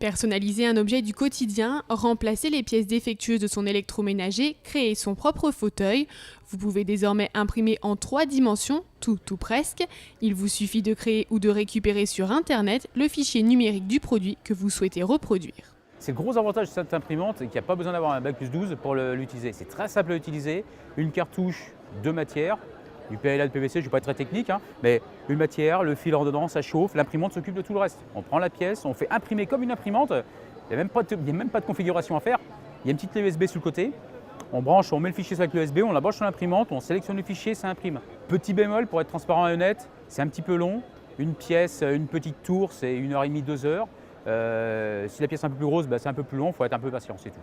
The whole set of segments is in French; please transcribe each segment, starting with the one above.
Personnaliser un objet du quotidien, remplacer les pièces défectueuses de son électroménager, créer son propre fauteuil. Vous pouvez désormais imprimer en 3 dimensions, tout ou presque. Il vous suffit de créer ou de récupérer sur Internet le fichier numérique du produit que vous souhaitez reproduire. C'est le gros avantage de cette imprimante, c'est qu'il n'y a pas besoin d'avoir un Bac+12 pour l'utiliser. C'est très simple à utiliser, une cartouche de matière, du PLA, de PVC, je ne vais pas être très technique, mais une matière, le fil en dedans, ça chauffe, l'imprimante s'occupe de tout le reste. On prend la pièce, on fait imprimer comme une imprimante, il n'y a même pas de configuration à faire. Il y a une petite clé USB sur le côté, on branche, on met le fichier sur la clé USB, on la branche sur l'imprimante, on sélectionne le fichier, ça imprime. Petit bémol, pour être transparent et honnête, c'est un petit peu long. Une pièce, une petite tour, c'est 1h30, 2 heures. Si la pièce est un peu plus grosse, c'est un peu plus long, il faut être un peu patient, c'est tout.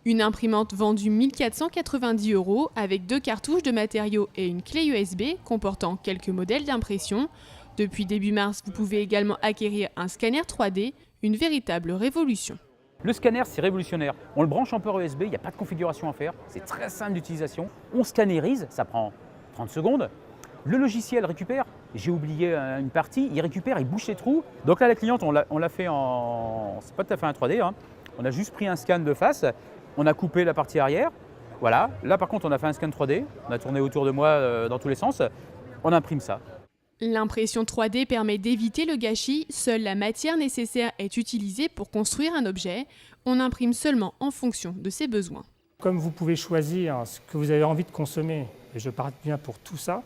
Une imprimante vendue 1 490 € avec 2 cartouches de matériaux et une clé USB comportant quelques modèles d'impression. Depuis début mars, vous pouvez également acquérir un scanner 3D, une véritable révolution. Le scanner, c'est révolutionnaire. On le branche en port USB, il n'y a pas de configuration à faire, c'est très simple d'utilisation. On scannérise, ça prend 30 secondes. Le logiciel récupère, j'ai oublié une partie, il récupère, il bouche les trous. Donc là, la cliente, on l'a fait en... c'est pas tout à fait un 3D, on a juste pris un scan de face, on a coupé la partie arrière. Voilà, là par contre, on a fait un scan 3D, on a tourné autour de moi dans tous les sens, on imprime ça. L'impression 3D permet d'éviter le gâchis, seule la matière nécessaire est utilisée pour construire un objet. On imprime seulement en fonction de ses besoins. Comme vous pouvez choisir ce que vous avez envie de consommer, et je parle bien pour tout ça,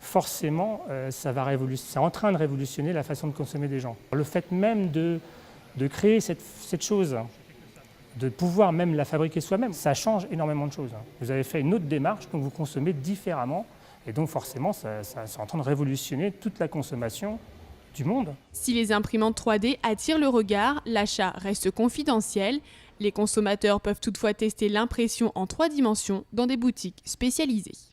forcément, c'est en train de révolutionner la façon de consommer des gens. Le fait même de créer cette chose, de pouvoir même la fabriquer soi-même, ça change énormément de choses. Vous avez fait une autre démarche, donc vous consommez différemment, et donc forcément, c'est en train de révolutionner toute la consommation du monde. Si les imprimantes 3D attirent le regard, l'achat reste confidentiel. Les consommateurs peuvent toutefois tester l'impression en 3 dimensions dans des boutiques spécialisées.